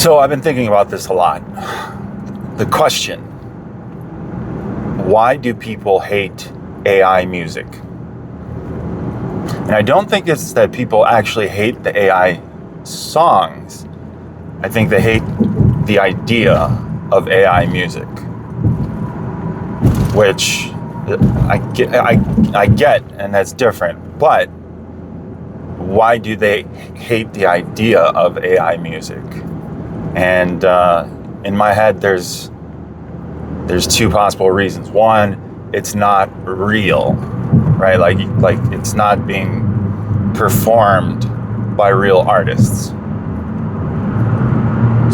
So I've been thinking about this a lot. The question, why do people hate AI music? And I don't think it's that people actually hate the AI songs. I think they hate the idea of AI music, which I get, and that's different. But why do they hate the idea of AI music? And in my head, there's two possible reasons. One, it's not real, right? Like it's not being performed by real artists,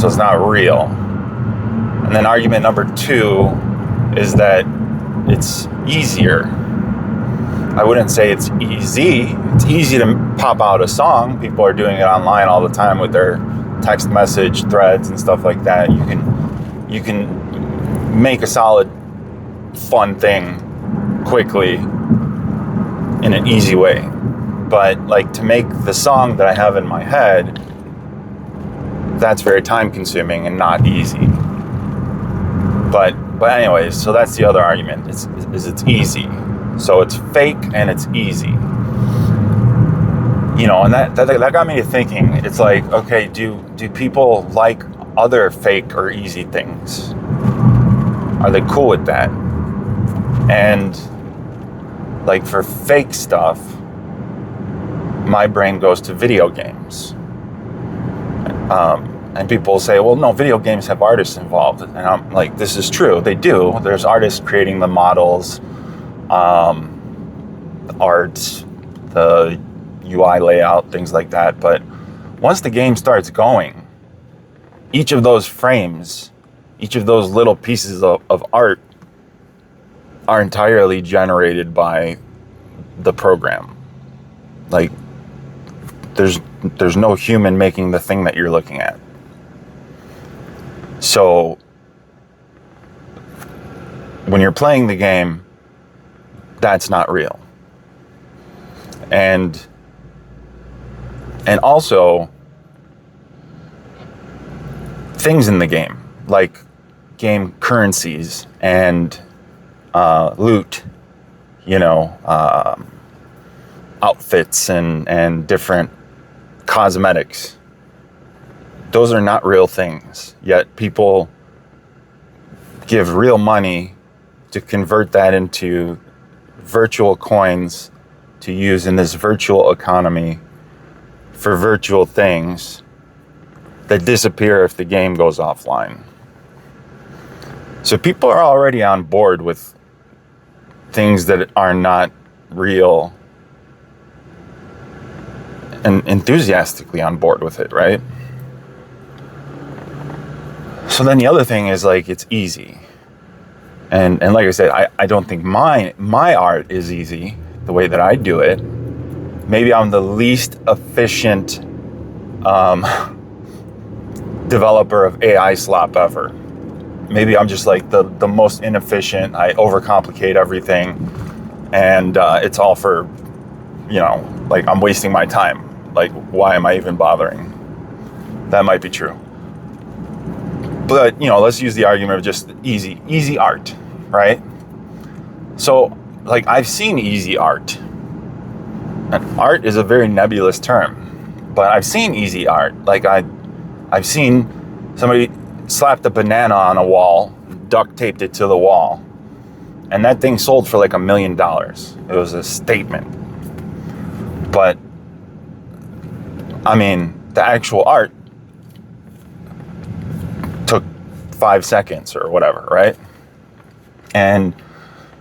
so it's not real. And then argument number two is that it's easier. I wouldn't say it's easy. It's easy to pop out a song. People are doing it online all the time with their text message threads and stuff like that. You can make a solid, fun thing quickly in an easy way. But like to make the song that I have in my head, that's very time consuming and not easy. But anyways, so that's the other argument. It's easy. So it's fake and it's easy. You know, and that got me to thinking. It's like, okay, do people like other fake or easy things? Are they cool with that? And like for fake stuff, my brain goes to video games. And people say, well, no, video games have artists involved. And I'm like, this is true. They do. There's artists creating the models, the art, the UI layout, things like that. But once the game starts going, each of those frames, each of those little pieces of art are entirely generated by the program. Like there's no human making the thing that you're looking at. So when you're playing the game, that's not real. And also things in the game, like game currencies and loot, you know, outfits and different cosmetics. Those are not real things, yet people give real money to convert that into virtual coins to use in this virtual economy for virtual things that disappear if the game goes offline. So people are already on board with things that are not real and enthusiastically on board with it, right? So then the other thing is like, it's easy. And like I said, I don't think my art is easy the way that I do it. Maybe I'm the least efficient developer of AI slop ever. Maybe I'm just like the most inefficient. I overcomplicate everything, and it's all for, you know, like I'm wasting my time. Like, why am I even bothering? That might be true. But, you know, let's use the argument of just easy art, right? So, like, I've seen easy art. And art is a very nebulous term, but I've seen easy art. Like, I've seen somebody slapped a banana on a wall, duct taped it to the wall, and that thing sold for like $1 million. It was a statement. But, I mean, the actual art took 5 seconds or whatever, right? And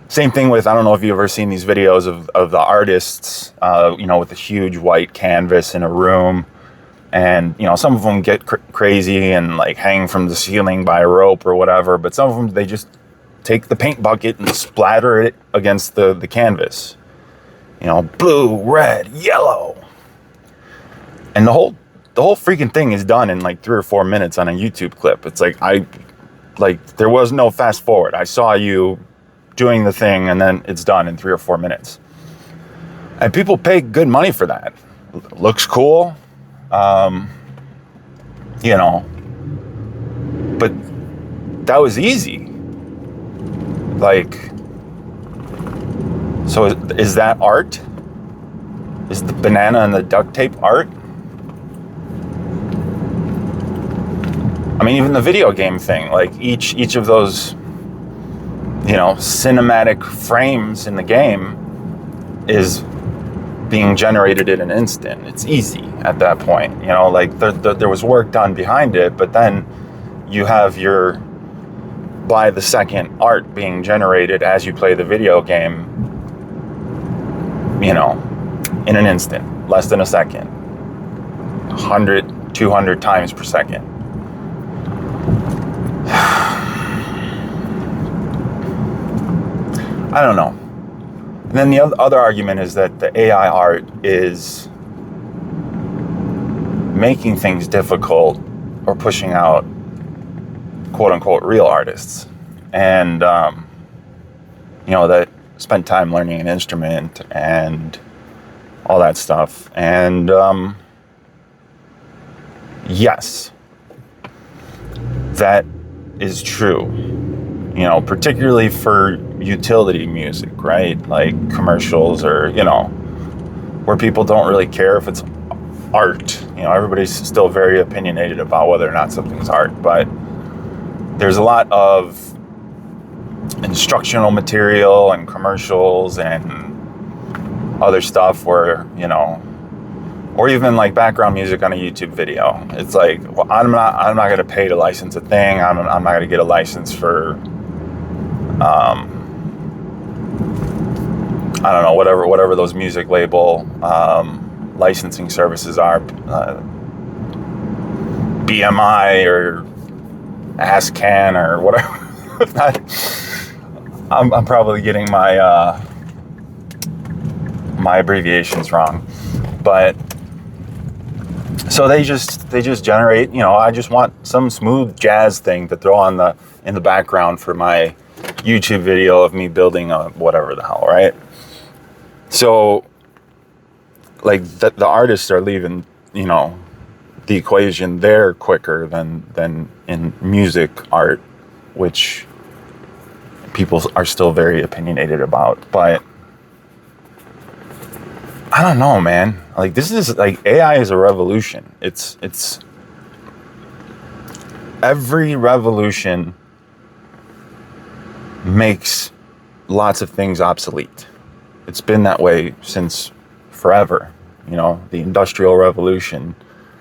same thing with, I don't know if you've ever seen these videos of the artists, you know, with a huge white canvas in a room. And, you know, some of them get crazy and like hang from the ceiling by a rope or whatever. But some of them, they just take the paint bucket and splatter it against the canvas. You know, blue, red, yellow. And the whole freaking thing is done in like 3 or 4 minutes on a YouTube clip. It's like, there was no fast forward. I saw you doing the thing and then it's done in 3 or 4 minutes. And people pay good money for that. Looks cool. You know, But that was easy. Like, so is that art? Is the banana and the duct tape art? I mean, even the video game thing, like each of those, cinematic frames in the game is being generated in an instant. It's easy at that point, like there was work done behind it, but then you have your by the second art being generated as you play the video game, in an instant, less than a second, 100, 200 times per second. I don't know. And then the other argument is that the AI art is making things difficult or pushing out quote unquote real artists. And, that spent time learning an instrument and all that stuff. And, yes, that is true. Particularly for utility music, right? Like commercials or, where people don't really care if it's art. Everybody's still very opinionated about whether or not something's art, but there's a lot of instructional material and commercials and other stuff where, or even like background music on a YouTube video. It's like, well, I'm not going to pay to license a thing. I'm not going to get a license for, I don't know, whatever those music label licensing services are, BMI or ASCAN or whatever. I'm probably getting my my abbreviations wrong, but so they just generate. I just want some smooth jazz thing to throw on in the background for my YouTube video of me building a whatever the hell, right? So, like the artists are leaving, the equation there quicker than in music art, which people are still very opinionated about. But I don't know, man. Like this is like AI is a revolution. It's every revolution makes lots of things obsolete. It's been that way since forever. The Industrial Revolution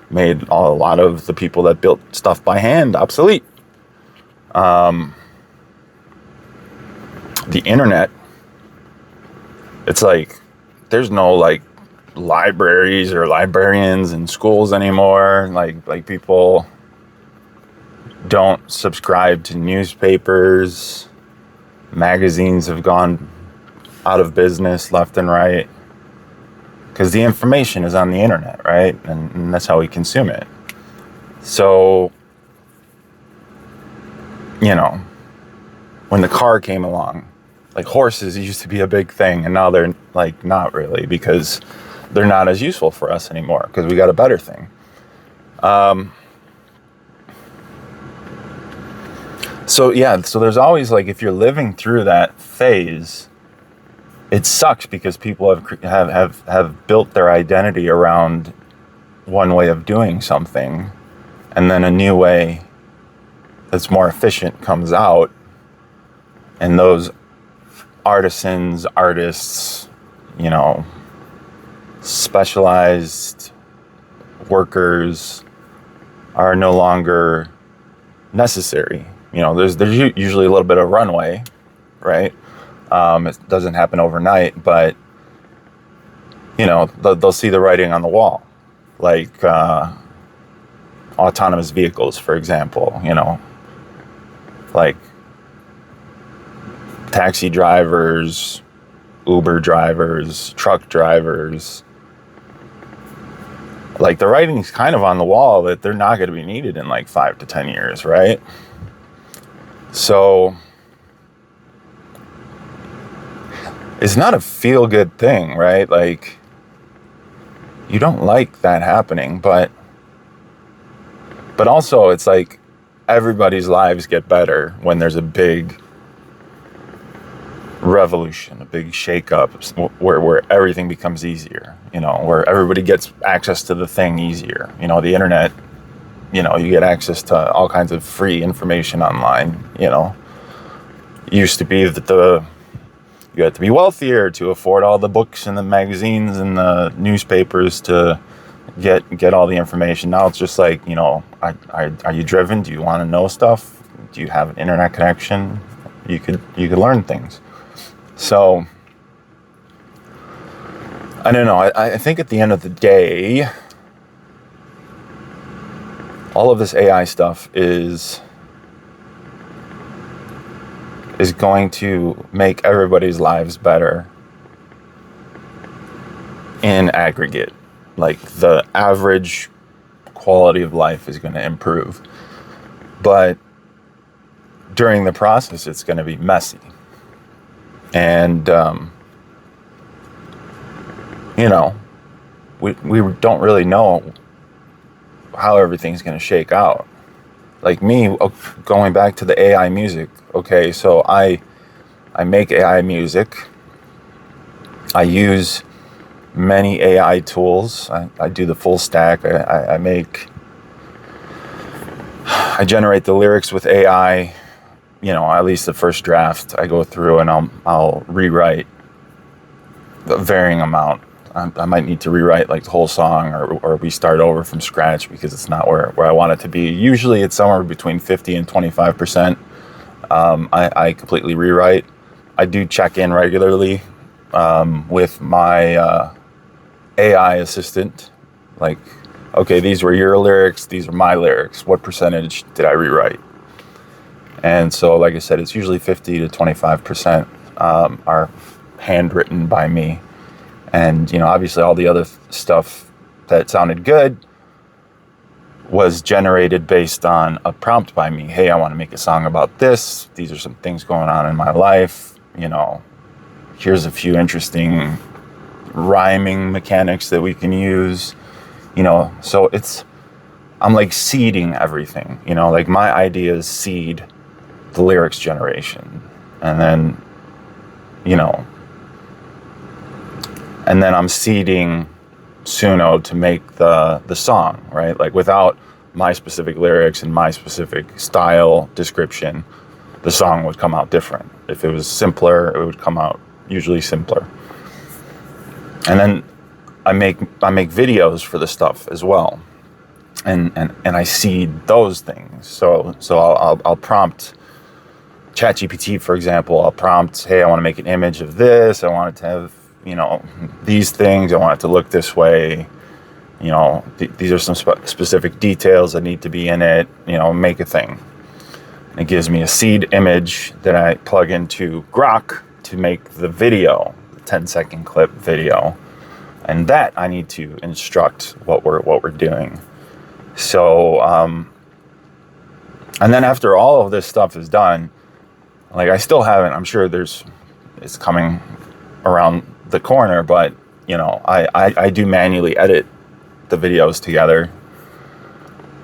made a lot of the people that built stuff by hand obsolete. The internet, it's like there's no like libraries or librarians in schools anymore. Like people don't subscribe to newspapers. Magazines have gone out of business left and right because the information is on the internet, right? And that's how we consume it. So, when the car came along, like horses used to be a big thing, and now they're like not really, because they're not as useful for us anymore because we got a better thing. So there's always like, if you're living through that phase, it sucks because people have built their identity around one way of doing something, and then a new way that's more efficient comes out, and those artists, specialized workers are no longer necessary. There's usually a little bit of runway, right? It doesn't happen overnight, but they'll see the writing on the wall, like autonomous vehicles, for example. Like taxi drivers, Uber drivers, truck drivers. Like the writing's kind of on the wall that they're not going to be needed in like 5 to 10 years, right? So it's not a feel-good thing, right? Like, you don't like that happening, but also it's like everybody's lives get better when there's a big revolution, a big shake-up where everything becomes easier, where everybody gets access to the thing easier. The internet, you get access to all kinds of free information online. It used to be that you had to be wealthier to afford all the books and the magazines and the newspapers to get all the information. Now it's just like, are you driven? Do you want to know stuff? Do you have an internet connection? You could learn things. So I don't know. I think at the end of the day, all of this AI stuff is going to make everybody's lives better in aggregate. Like, the average quality of life is going to improve. But during the process, it's going to be messy. And, we don't really know how everything's going to shake out. Like me, going back to the AI music. Okay, so I make AI music. I use many AI tools. I do the full stack. I generate the lyrics with AI. At least the first draft I go through and I'll rewrite a varying amount. I might need to rewrite like the whole song or we start over from scratch because it's not where I want it to be. Usually it's somewhere between 50 and 25%. I completely rewrite. I do check in regularly with my AI assistant. Like, okay, these were your lyrics, these are my lyrics. What percentage did I rewrite? And so, like I said, it's usually 50 to 25% are handwritten by me. And, obviously all the other stuff that sounded good was generated based on a prompt by me. Hey, I want to make a song about this. These are some things going on in my life. Here's a few interesting rhyming mechanics that we can use. So I'm like seeding everything. Like my ideas seed the lyrics generation. And then, and then I'm seeding Suno to make the song, right? Like without my specific lyrics and my specific style description, the song would come out different. If it was simpler, it would come out usually simpler. And then I make videos for the stuff as well. And I seed those things. So I'll prompt ChatGPT, for example. I'll prompt, hey, I want to make an image of this. I want it to have, these things. I want it to look this way. These are some specific details that need to be in it. Make a thing. And it gives me a seed image that I plug into Grok to make the video, the 10-second clip video. And that I need to instruct what we're doing. So, and then after all of this stuff is done, like I still haven't, I'm sure it's coming around the corner, but I do manually edit the videos together.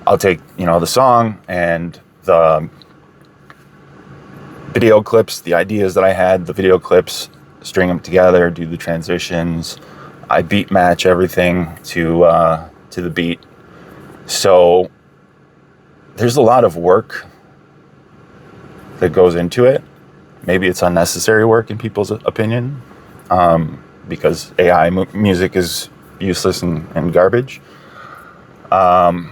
I'll take, the song and the video clips, the ideas that I had, the video clips, string them together, do the transitions. I beat match everything to the beat. So there's a lot of work that goes into it. Maybe it's unnecessary work in people's opinion, because AI music is useless and garbage. The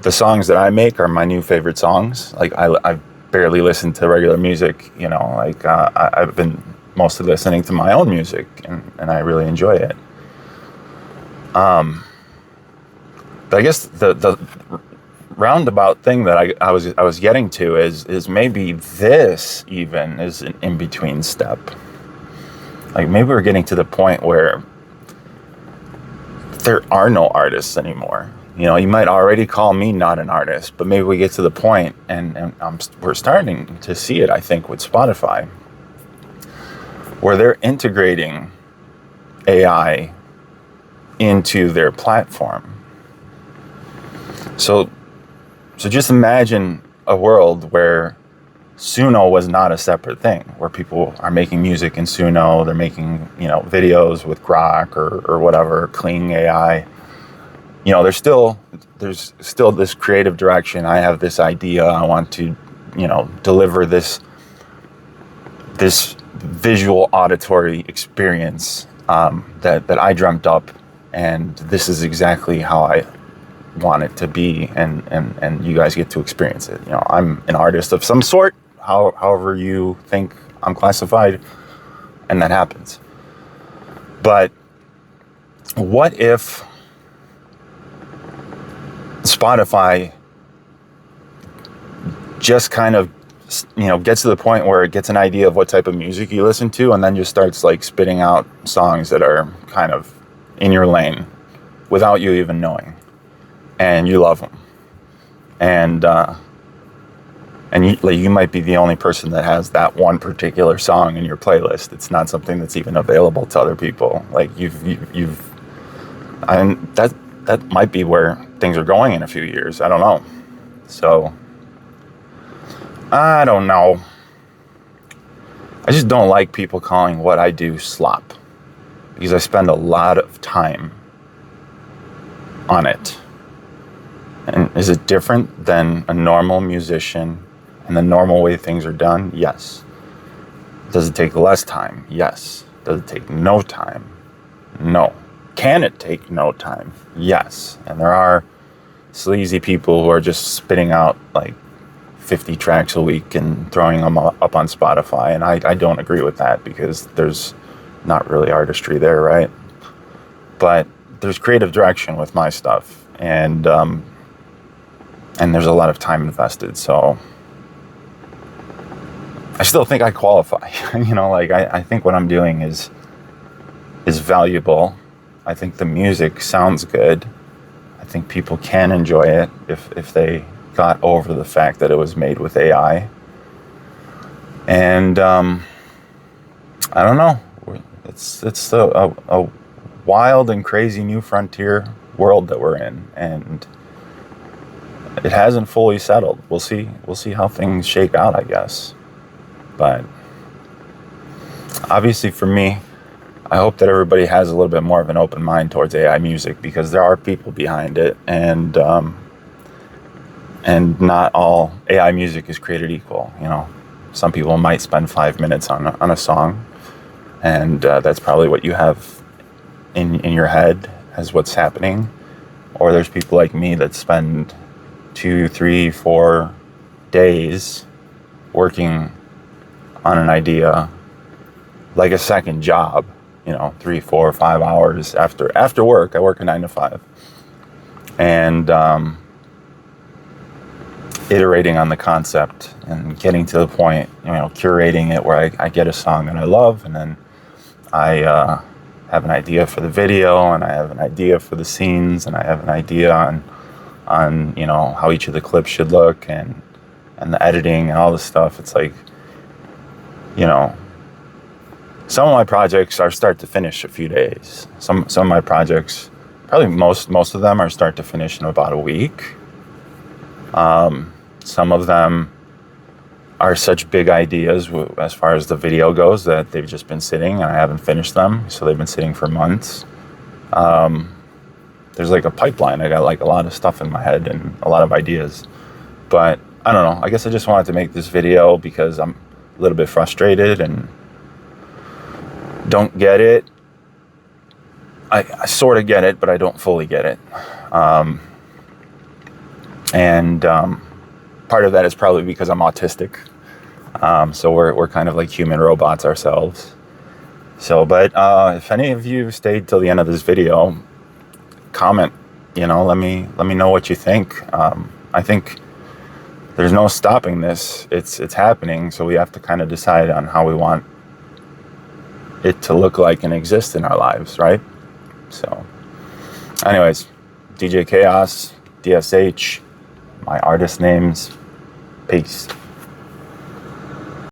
songs that I make are my new favorite songs. Like I barely listen to regular music, I've been mostly listening to my own music and I really enjoy it. But I guess the roundabout thing that I was getting to is maybe this even is an in-between step. Like maybe we're getting to the point where there are no artists anymore. You might already call me not an artist, but maybe we get to the point, and we're starting to see it, I think, with Spotify, where they're integrating AI into their platform. So So just imagine a world where Suno was not a separate thing, where people are making music in Suno, they're making, videos with Grok or whatever, clean AI. There's still this creative direction. I have this idea. I want to, deliver this visual auditory experience that I dreamt up, and this is exactly how I want it to be, and you guys get to experience it. I'm an artist of some sort, however you think I'm classified, and that happens. But what if Spotify just kind of, gets to the point where it gets an idea of what type of music you listen to, and then just starts like spitting out songs that are kind of in your lane without you even knowing, and you love them, and you might be the only person that has that one particular song in your playlist. It's not something that's even available to other people. Like that might be where things are going in a few years. I don't know. So I don't know. I just don't like people calling what I do slop, because I spend a lot of time on it. And is it different than a normal musician and the normal way things are done? Yes. Does it take less time? Yes. Does it take no time? No. Can it take no time? Yes. And there are sleazy people who are just spitting out like 50 tracks a week and throwing them up on Spotify. And I don't agree with that, because there's not really artistry there, right? But there's creative direction with my stuff. And there's a lot of time invested. So I still think I qualify. I think what I'm doing is valuable. I think the music sounds good. I think people can enjoy it if they got over the fact that it was made with AI. And I don't know. It's a wild and crazy new frontier world that we're in, and it hasn't fully settled. We'll see how things shake out, I guess. But obviously for me, I hope that everybody has a little bit more of an open mind towards AI music, because there are people behind it, and not all AI music is created equal. Some people might spend 5 minutes on a song, and that's probably what you have in your head as what's happening. Or there's people like me that spend 2, 3, 4 days working on an idea like a second job, 3, 4, 5 hours after work. I work a 9 to 5, and iterating on the concept and getting to the point, curating it where I get a song that I love, and then I have an idea for the video, and I have an idea for the scenes, and I have an idea on how each of the clips should look, and the editing and all this stuff. It's like, some of my projects are start to finish a few days. Some of my projects, probably most of them, are start to finish in about a week. Some of them are such big ideas as far as the video goes that they've just been sitting and I haven't finished them. So they've been sitting for months. There's like a pipeline. I got like a lot of stuff in my head and a lot of ideas. But I don't know. I guess I just wanted to make this video because I'm a little bit frustrated and don't get it. I sort of get it, but I don't fully get it. Part of that is probably because I'm autistic. So we're kind of like human robots ourselves. So, but if any of you stayed till the end of this video, comment, let me know what you think. I think there's no stopping this. It's happening. So we have to kind of decide on how we want it to look like and exist in our lives, right? So anyways, DJ Chaos, DSH, my artist names. Peace.